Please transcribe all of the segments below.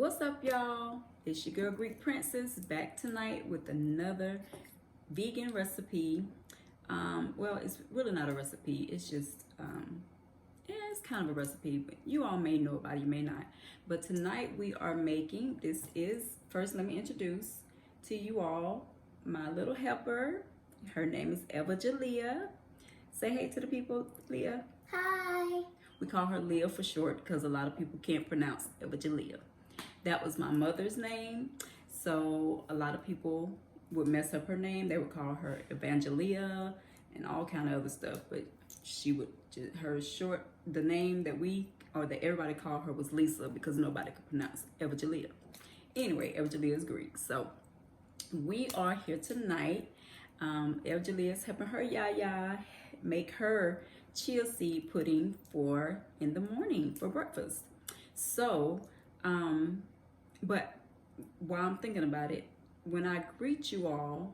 What's up, y'all? It's your girl Greek Princess back tonight with another vegan recipe. Well, it's really not a recipe. It's just, yeah, it's kind of a recipe, but you all may know about it, you may not. But tonight we are making, first let me introduce to you all my little helper. Her name is Evagelia. Say hey to the people, Leah. Hi. We call her Leah for short because a lot of people can't pronounce Evagelia. That was my mother's name, so a lot of people would mess up her name. They would call her Evangelia and all kind of other stuff, but she would the name that everybody called her was Lisa because nobody could pronounce Evagelia. Anyway, Evagelia is Greek. So we are here tonight. Evagelia is helping her Yaya make her chia seed pudding in the morning for breakfast. So, but while I'm thinking about it, when I greet you all,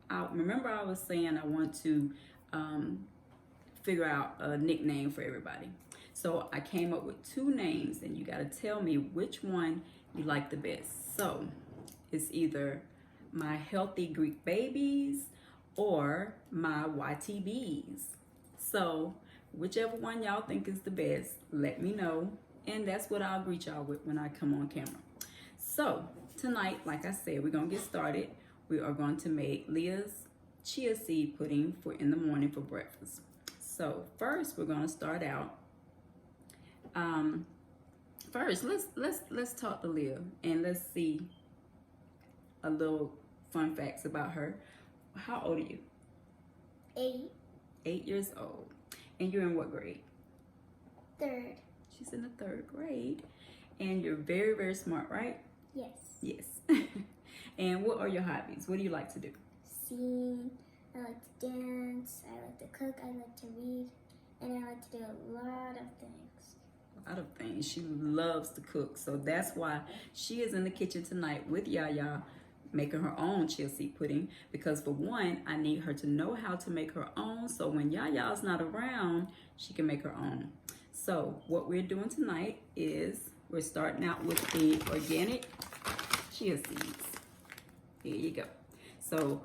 remember I was saying I want to figure out a nickname for everybody. So I came up with two names, and you got to tell me which one you like the best. So it's either my healthy Greek babies or my YTBs. So whichever one y'all think is the best, let me know. And that's what I'll greet y'all with when I come on camera. So tonight, like I said, we're going to get started. We are going to make Leah's chia seed pudding in the morning for breakfast. So first, we're going to start out. First, let's talk to Leah and let's see a little fun facts about her. How old are you? 8. 8 years old. And you're in what grade? 3rd. She's in the 3rd grade. And you're very, very smart, right? Yes. Yes. And what are your hobbies? What do you like to do? Sing. I like to dance. I like to cook. I like to read. And I like to do a lot of things. A lot of things. She loves to cook. So that's why she is in the kitchen tonight with Yaya making her own chia seed pudding, because for one, I need her to know how to make her own, so when Yaya's not around, she can make her own. So what we're doing tonight is we're starting out with the organic chia seeds. Here you go. So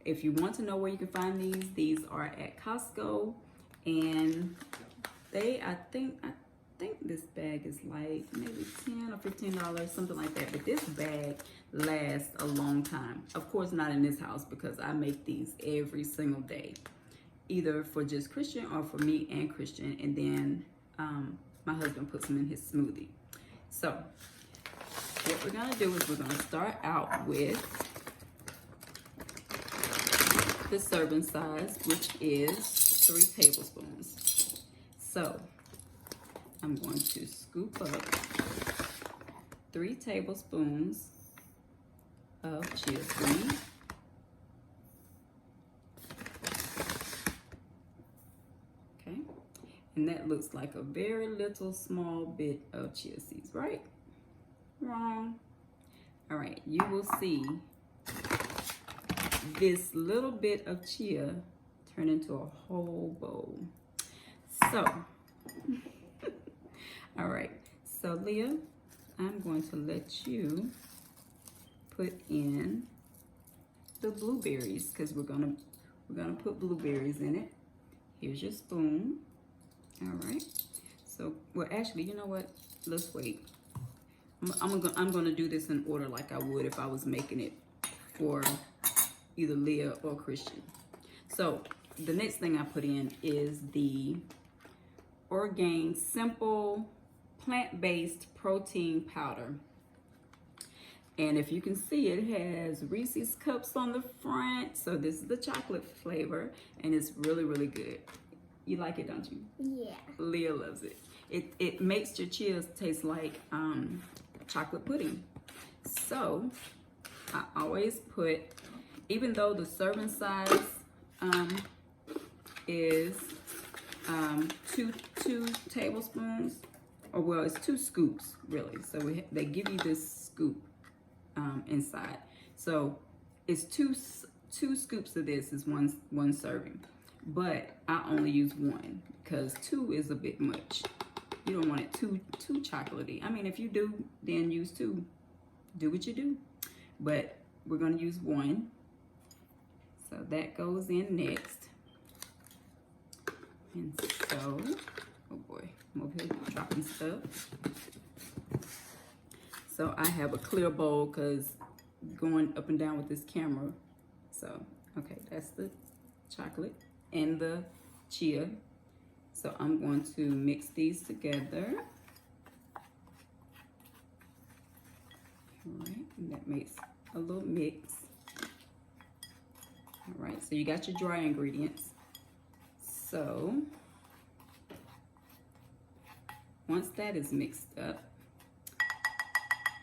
if you want to know where you can find these are at Costco, and I think this bag is like maybe $10 or $15, something like that. But this bag lasts a long time. Of course, not in this house because I make these every single day, either for just Christian or for me and Christian. And then my husband puts them in his smoothie. So what we're gonna do is we're gonna start out with the serving size, which is 3 tablespoons. So I'm going to scoop up 3 tablespoons of chia seed. Okay, and that looks like a very little small bit of chia seeds, right? Wrong. All right, you will see this little bit of chia turn into a whole bowl. So all right, so Leah, I'm going to let you put in the blueberries because we're gonna put blueberries in it. Here's your spoon. All right. So, well, actually, you know what? Let's wait. I'm gonna do this in order like I would if I was making it for either Leah or Christian. So the next thing I put in is the Orgain Simple plant-based protein powder, and if you can see, it has Reese's cups on the front. So this is the chocolate flavor, and it's really, really good. You like it, don't you? Yeah. Leah loves it. It makes your chia taste like chocolate pudding. So I always put, even though the serving size is 2 tablespoons, or well, it's 2 scoops really. So they give you this scoop inside. So it's two scoops of this is one serving, but I only use 1 because 2 is a bit much. You don't want it too chocolatey. I mean, if you do, then use 2. Do what you do. But we're going to use 1. So that goes in next. And so, oh boy, I'm over here dropping stuff. So I have a clear bowl because going up and down with this camera. So, okay, that's the chocolate and the chia. So I'm going to mix these together. All right, and that makes a little mix. All right, so you got your dry ingredients. So once that is mixed up,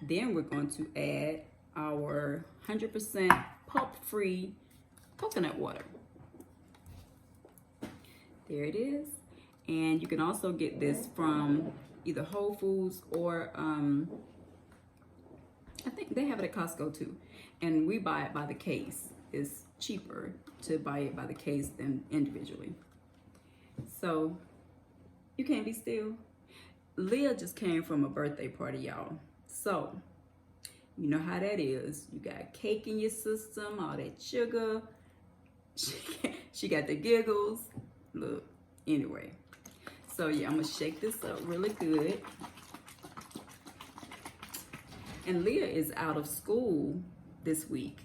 then we're going to add our 100% pulp-free coconut water. There it is. And you can also get this from either Whole Foods or I think they have it at Costco too. And we buy it by the case. It's cheaper to buy it by the case than individually. So you can't be still. Leah just came from a birthday party, y'all. So you know how that is. You got cake in your system, all that sugar. She got the giggles. Look, anyway. So yeah, I'm gonna shake this up really good. And Leah is out of school this week.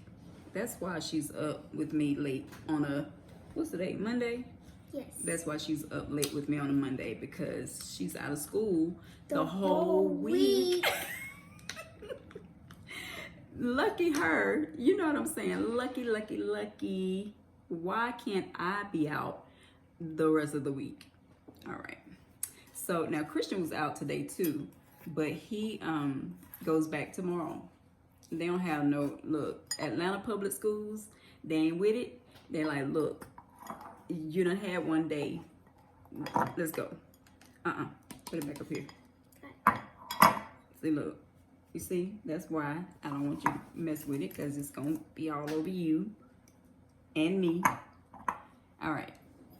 That's why she's up with me late on a, what's the date, Monday? Yes. That's why she's up late with me on a Monday, because she's out of school the whole week. Lucky her, you know what I'm saying? Lucky, lucky, lucky. Why can't I be out the rest of the week? All right. So now Christian was out today too, but he goes back tomorrow. They don't have no, look, Atlanta public schools, they ain't with it. They're like, look, you done had one day. Let's go. Put it back up here. See, look. You see, that's why I don't want you to mess with it, because it's going to be all over you and me. All right.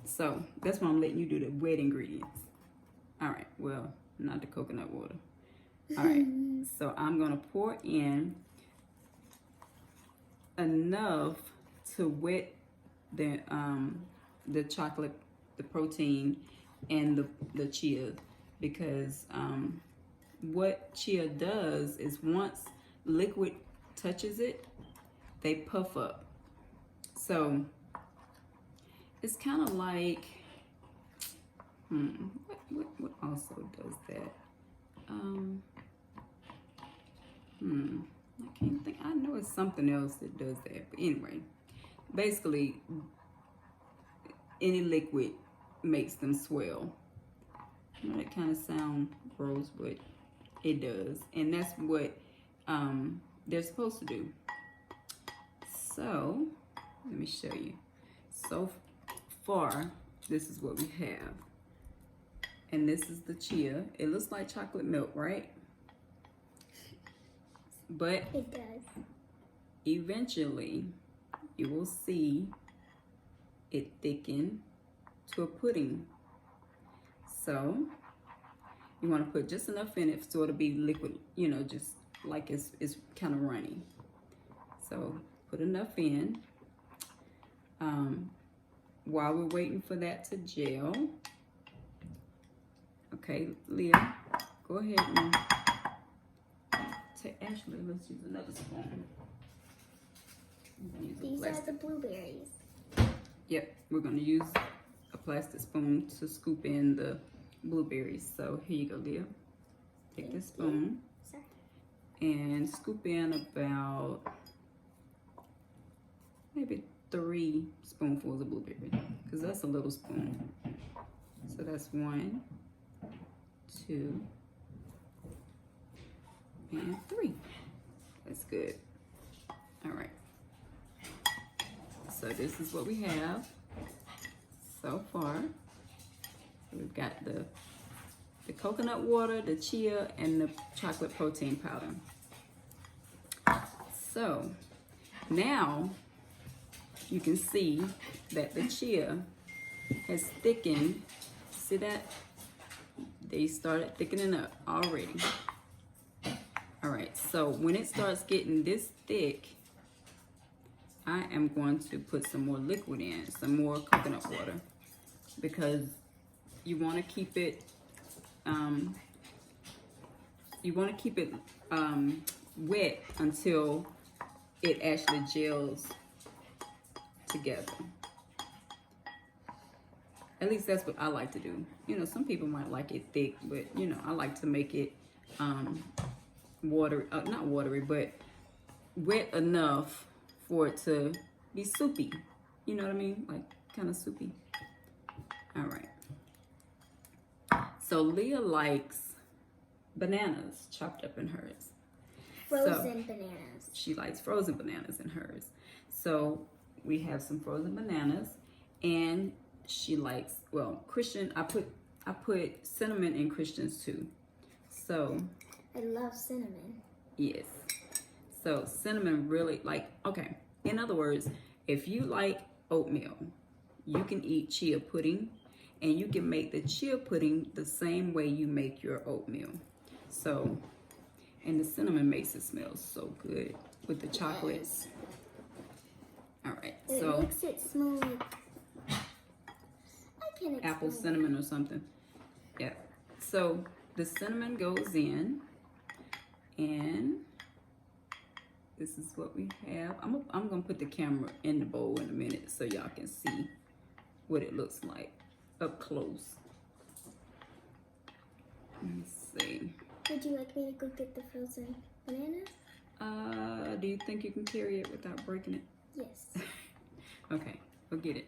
So that's why I'm letting you do the wet ingredients. All right. Well, not the coconut water. All right. So I'm going to pour in enough to wet the chocolate, the protein, and the chia, because what chia does is once liquid touches it, they puff up. So it's kind of like, what also does that? I can't think. I know it's something else that does that. But anyway, basically, any liquid makes them swell. You know, that kind of sound gross, but it does. And that's what they're supposed to do. So, let me show you. So far, this is what we have. And this is the chia. It looks like chocolate milk, right? But it does. Eventually, you will see it thicken to a pudding. So you want to put just enough in it so it'll be liquid, you know, just like it's kind of runny. So put enough in. While we're waiting for that to gel. Okay, Leah, go ahead and actually, let's use another spoon. These are the blueberries. Yep, we're going to use a plastic spoon to scoop in the blueberries. So here you go, Leah. Take this spoon and scoop in about maybe 3 spoonfuls of blueberries, because that's a little spoon. So that's 1, 2, and 3. That's good. All right. So this is what we have so far. We've got the coconut water, the chia, and the chocolate protein powder. So now you can see that the chia has thickened. See that? they started thickening up already. All right, so when it starts getting this thick, I am going to put some more liquid in, some more coconut water, because you want to keep it, wet until it actually gels together. At least that's what I like to do. You know, some people might like it thick, but you know, I like to make it watery, not watery, but wet enough for it to be soupy. You know what I mean? Like kind of soupy. All right. So Leah likes bananas chopped up in hers. Frozen bananas. She likes frozen bananas in hers. So we have some frozen bananas, and she likes, well, Christian, I put cinnamon in Christian's too. So I love cinnamon. yes. So cinnamon really, like, okay. In other words, if you like oatmeal, you can eat chia pudding, and you can make the chia pudding the same way you make your oatmeal. So, and the cinnamon makes it smell so good with the chocolate. Yes. All right, It so makes it smell like, I can't explain. apple cinnamon or something. Yeah. So the cinnamon goes in, and this is what we have. I'm gonna put the camera in the bowl in a minute so y'all can see what it looks like up close. Let me see. Would you like me to go get the frozen bananas? Do you think you can carry it without breaking it? Yes. Okay, go get it.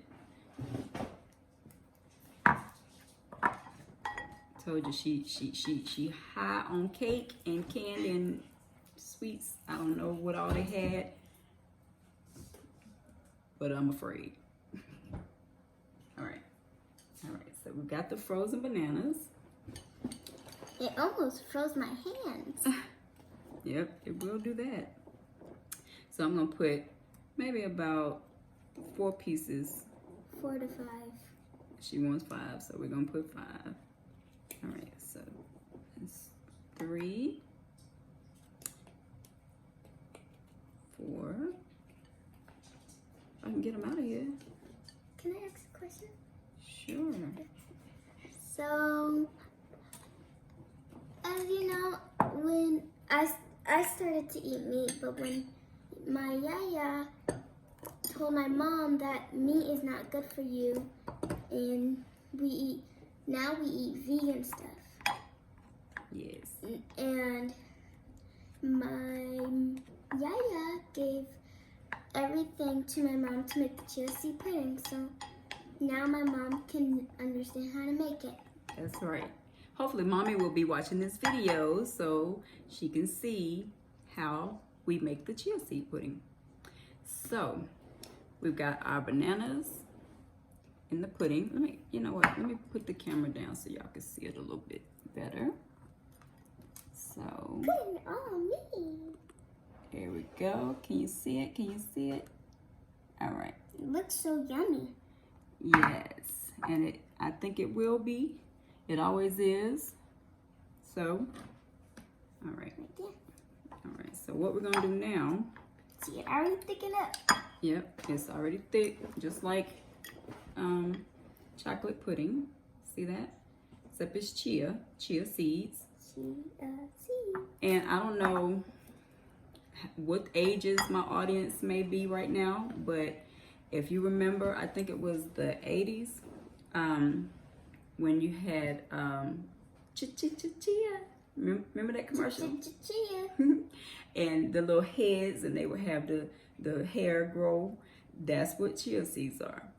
Told you she high on cake and candy and sweets. I don't know what all they had, but I'm afraid. All right, so we got the frozen bananas. It almost froze my hands. Yep, it will do that. So I'm gonna put maybe about 4 pieces. 4 to 5. She wants 5, so we're gonna put 5. All right, so it's 3, 4. I can get them out of here. Can I ask a question? Sure. So, as you know, when I started to eat meat, but when my yaya told my mom that meat is not good for you, and now we eat vegan stuff. Yes. And my yaya gave everything to my mom to make the chia seed pudding, so now my mom can understand how to make it. That's right. Hopefully mommy will be watching this video so she can see how we make the chia seed pudding. So we've got our bananas in the pudding. You know what? Let me put the camera down so y'all can see it a little bit better. So Good on me. there we go. Can you see it? Can you see it? All right. It looks so yummy. Yes, and I think it will be. It always is. So, all right. All right, so what we're gonna do now. See, it already thickened up. Yep, it's already thick, just like chocolate pudding. See that? Except it's chia seeds. And I don't know what ages my audience may be right now, but if you remember, I think it was the 80s, when you had chia. Remember that commercial? Chia. And the little heads, and they would have the hair grow. That's what chia seeds are.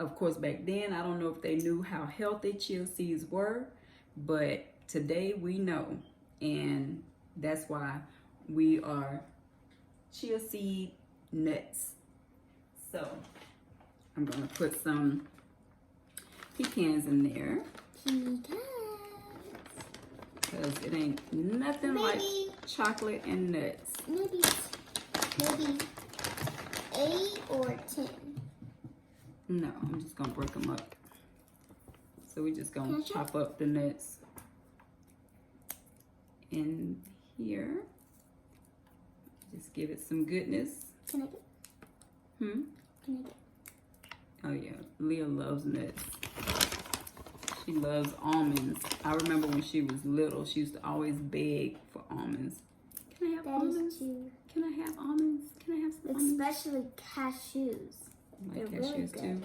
Of course, back then, I don't know if they knew how healthy chia seeds were, but today we know, and that's why we are chia seed nuts. So I'm gonna put some pecans in there. Pecans. Because it ain't nothing like chocolate and nuts. Maybe 8 or 10. No, I'm just gonna break them up. So we're just gonna Can I try? chop up the nuts in here. Just give it some goodness. Can I get? Hmm? Can I get? Oh yeah, Leah loves nuts. She loves almonds. I remember when she was little, she used to always beg for almonds. Can I have That almonds? is too. Can I have almonds? Can I have some almonds? Especially cashews. Like They're really cashews good. too.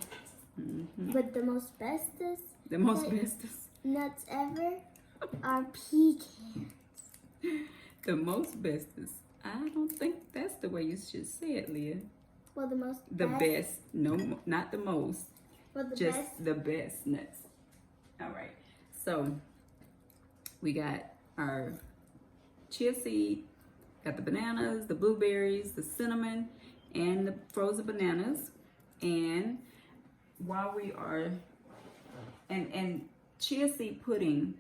Mm-hmm. But the most bestest The most Like- bestest. nuts ever are pecans. The most bestest. I don't think that's the way you should say it, Leah. Well, the most The best. No, not the most. Well, the Just best. the best nuts. All right. So we got our chia seed, got the bananas, the blueberries, the cinnamon, and the frozen bananas. And while we are, and chia seed pudding,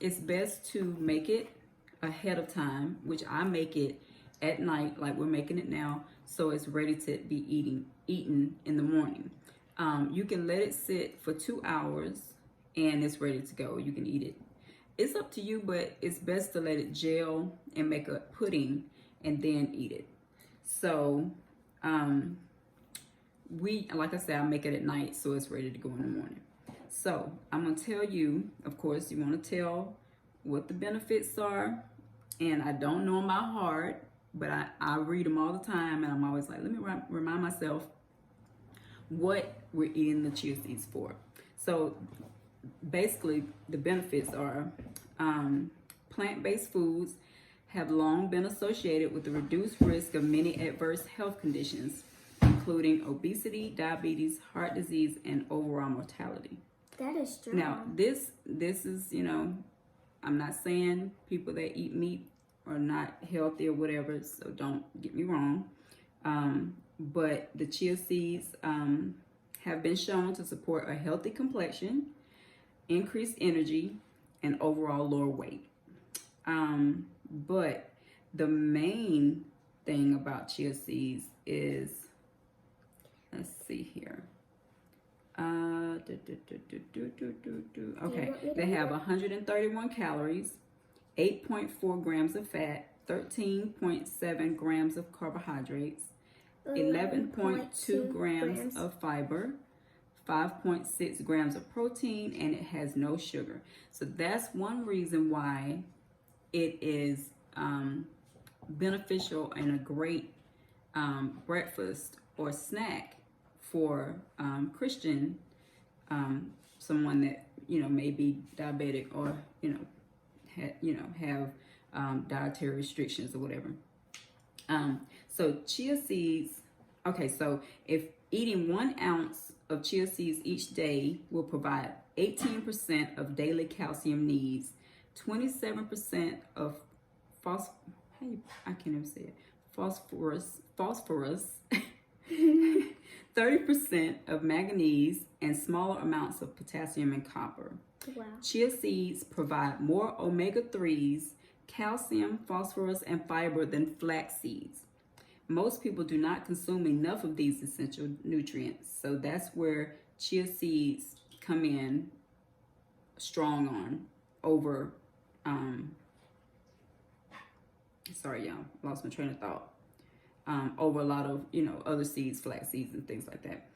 it's best to make it ahead of time, which I make it at night, like we're making it now, so it's ready to be eaten in the morning. You can let it sit for 2 hours and it's ready to go. You can eat it. It's up to you, but it's best to let it gel and make a pudding and then eat it. So like I said, I make it at night so it's ready to go in the morning. So I'm gonna tell you, of course, you wanna tell what the benefits are, and I don't know them by heart, but I read them all the time, and I'm always like, let me remind myself what we're eating the chia seeds for. So basically, the benefits are plant-based foods have long been associated with the reduced risk of many adverse health conditions, including obesity, diabetes, heart disease, and overall mortality. That is strong. Now, this is, I'm not saying people that eat meat are not healthy or whatever, so don't get me wrong. But the chia seeds have been shown to support a healthy complexion, increased energy, and overall lower weight. But the main thing about chia seeds is, let's see here. Okay, they have 131 calories, 8.4 grams of fat, 13.7 grams of carbohydrates, 11.2 grams of fiber, 5.6 grams of protein, and it has no sugar. So that's one reason why it is beneficial and a great breakfast or snack for Christian, someone that may be diabetic or have dietary restrictions or whatever. So chia seeds. Okay, so if eating 1 ounce of chia seeds each day will provide 18% of daily calcium needs, 27% of phosphorus, 30% of manganese, and smaller amounts of potassium and copper. Wow. Chia seeds provide more omega-3s, calcium, phosphorus, and fiber than flax seeds. Most people do not consume enough of these essential nutrients, so that's where chia seeds come in strong on over, sorry y'all, lost my train of thought. Over a lot of, other seeds, flax seeds and things like that.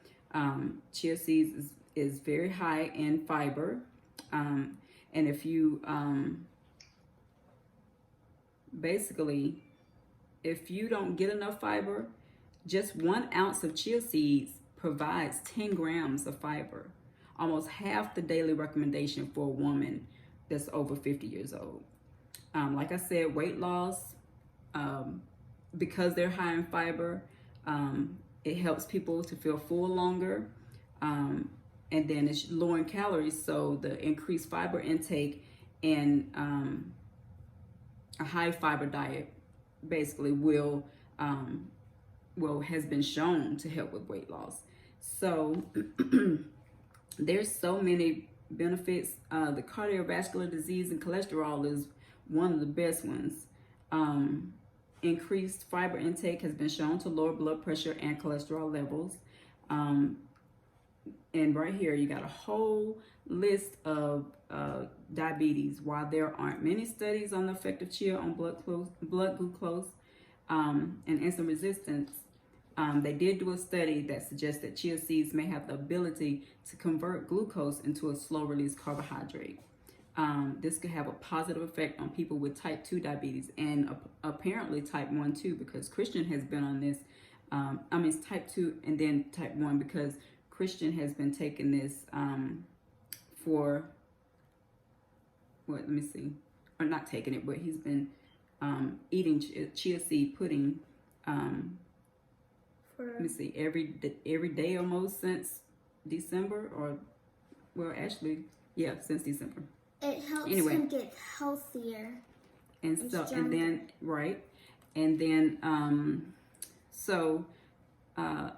Chia seeds is very high in fiber. And if you, basically, if you don't get enough fiber, just 1 ounce of chia seeds provides 10 grams of fiber, almost half the daily recommendation for a woman that's over 50 years old. Like I said, weight loss, because they're high in fiber, it helps people to feel full longer, and then it's low in calories, so the increased fiber intake and a high fiber diet basically has been shown to help with weight loss. So there's so many benefits. The cardiovascular disease and cholesterol is one of the best ones. Increased fiber intake has been shown to lower blood pressure and cholesterol levels. And right here, you got a whole list of diabetes. While there aren't many studies on the effect of chia on blood glucose and insulin resistance, they did do a study that suggests that chia seeds may have the ability to convert glucose into a slow-release carbohydrate. This could have a positive effect on people with type 2 diabetes and apparently type 1 too, because Christian has been on this. It's type 2 and then type 1 because Christian has been taking this for, let me see, or not taking it, but he's been eating chia seed pudding, let me see, every day almost since December, or, well, actually, yeah, since December. It helps him get healthier. And so, and then, right, and then,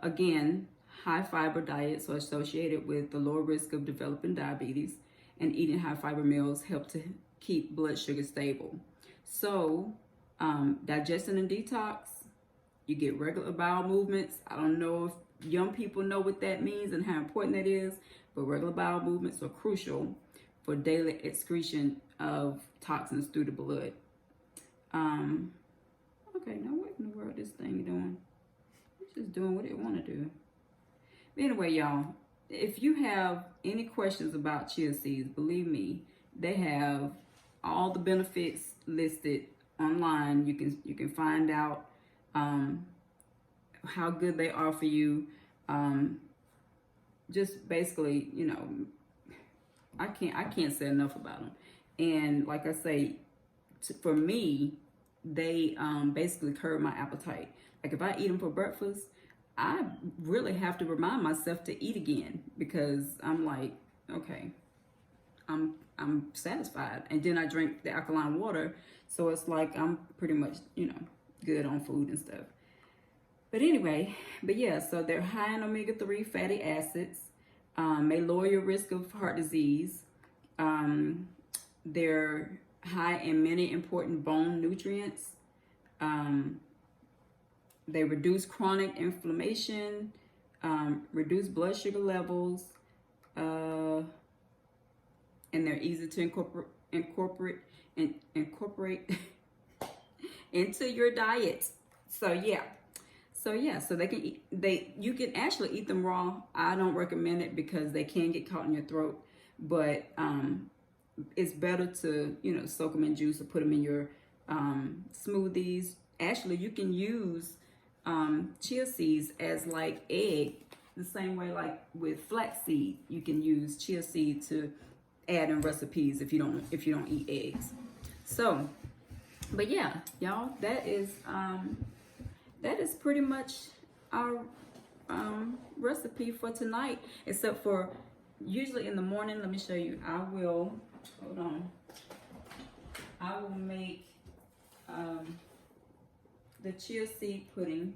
again, high fiber diets are associated with the lower risk of developing diabetes, and eating high fiber meals help to keep blood sugar stable. So, digestion and detox, you get regular bowel movements. I don't know if young people know what that means and how important that is, but regular bowel movements are crucial for daily excretion of toxins through the blood. Okay, now what in the world this thing doing? It's just doing what it want to do. But anyway, y'all, if you have any questions about chia seeds, believe me, they have all the benefits listed online. You can find out how good they are for you. Just basically, you know, I can't say enough about them. And like I say, for me, they basically curb my appetite. Like if I eat them for breakfast, I really have to remind myself to eat again, because I'm like, okay, I'm satisfied. And then I drink the alkaline water, so it's like I'm pretty much, you know, good on food and stuff. But anyway, yeah, so they're high in omega-3 fatty acids, may lower your risk of heart disease. They're high in many important bone nutrients. They reduce chronic inflammation, reduce blood sugar levels, and they're easy to incorporate into your diet. So you can actually eat them raw. I don't recommend it because they can get caught in your throat, but it's better to, you know, soak them in juice or put them in your smoothies. Actually, you can use chia seeds as like egg, the same way like with flaxseed. You can use chia seed to add in recipes if you don't eat eggs. So, but yeah, y'all, that is pretty much our recipe for tonight, except for usually in the morning. Let me show you. I will make the chia seed pudding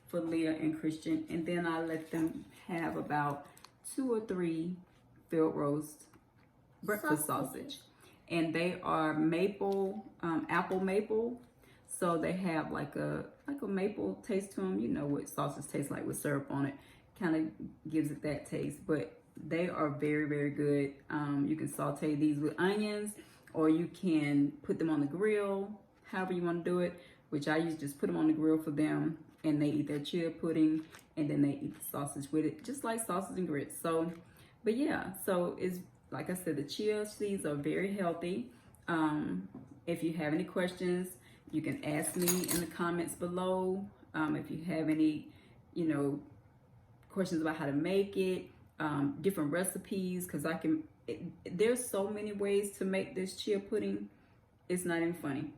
for Leah and Christian, and then I let them have about 2 or 3 field roast breakfast sausage. And they are maple, apple maple, so they have like a maple taste to them. You know what sausage tastes like with syrup on it, kind of gives it that taste. But they are very, very good. You can saute these with onions, or you can put them on the grill, however you want to do it, which I usually just put them on the grill for them, and they eat their chia pudding, and then they eat the sausage with it, just like sausage and grits. So, but yeah, so it's, like I said, the chia seeds are very healthy. If you have any questions, you can ask me in the comments below. If you have any, you know, questions about how to make it, different recipes, because there's so many ways to make this chia pudding. It's not even funny.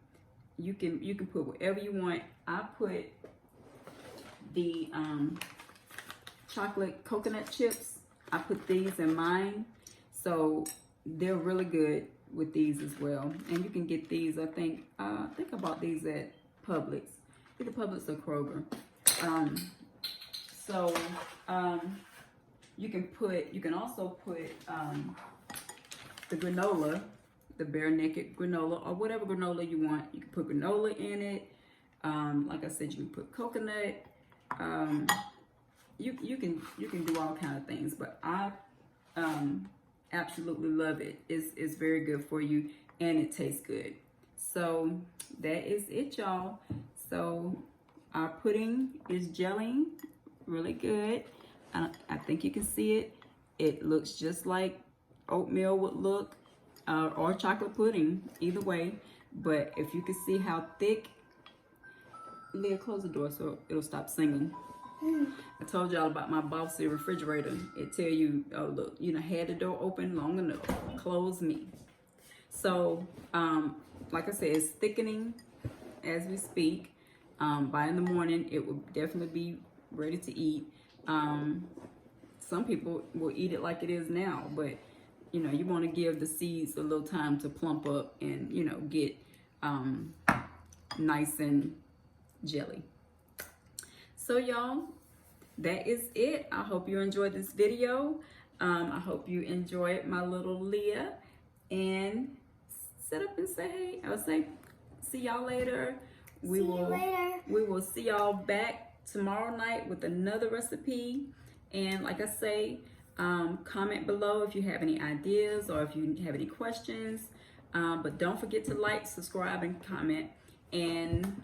You can put whatever you want. I put the chocolate coconut chips. I put these in mine, so they're really good with these as well. And you can get these, I think I bought these at Publix, either Publix or Kroger. You can also put the granola, the bare naked granola, or whatever granola you want. You can put granola in it. Like I said, you can put coconut. you can do all kind of things, but I absolutely love it. It's very good for you and it tastes good. So that is it, y'all. So our pudding is gelling really good. I think you can see it. It looks just like oatmeal would look, or chocolate pudding, either way. But if you can see how thick, Leah, close the door so it'll stop singing. I told y'all about my bossy refrigerator. It tell you, oh look, you know, had the door open long enough, close me. So, like I said, it's thickening as we speak. By in the morning, it will definitely be ready to eat. Some people will eat it like it is now, but you know, you want to give the seeds a little time to plump up and, you know, get nice and jelly. So y'all, that is it. I hope you enjoyed this video. I hope you enjoyed my little Leah, and sit up and say hey. I would say see y'all later. We will see y'all back tomorrow night with another recipe. And like I say, comment below if you have any ideas or if you have any questions. But don't forget to like, subscribe, and comment, and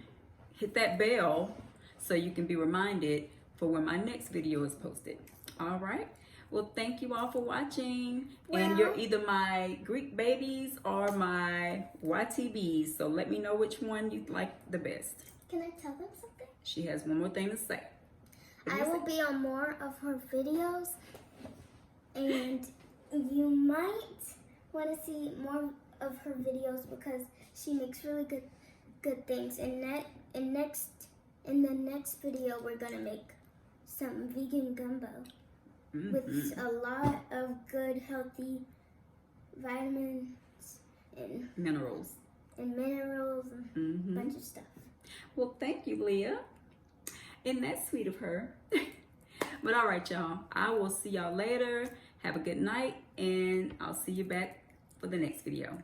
hit that bell so you can be reminded for when my next video is posted. All right. Well, thank you all for watching. And you're either my Greek babies or my YTBs. So let me know which one you like the best. Can I tell them something? She has one more thing to say. I will be on more of her videos, and you might want to see more of her videos because she makes really good things. And in the next video, we're gonna make some vegan gumbo with a lot of good, healthy vitamins and minerals and a bunch of stuff. Well, thank you, Leah. Isn't that sweet of her? But all right, y'all. I will see y'all later. Have a good night, and I'll see you back for the next video.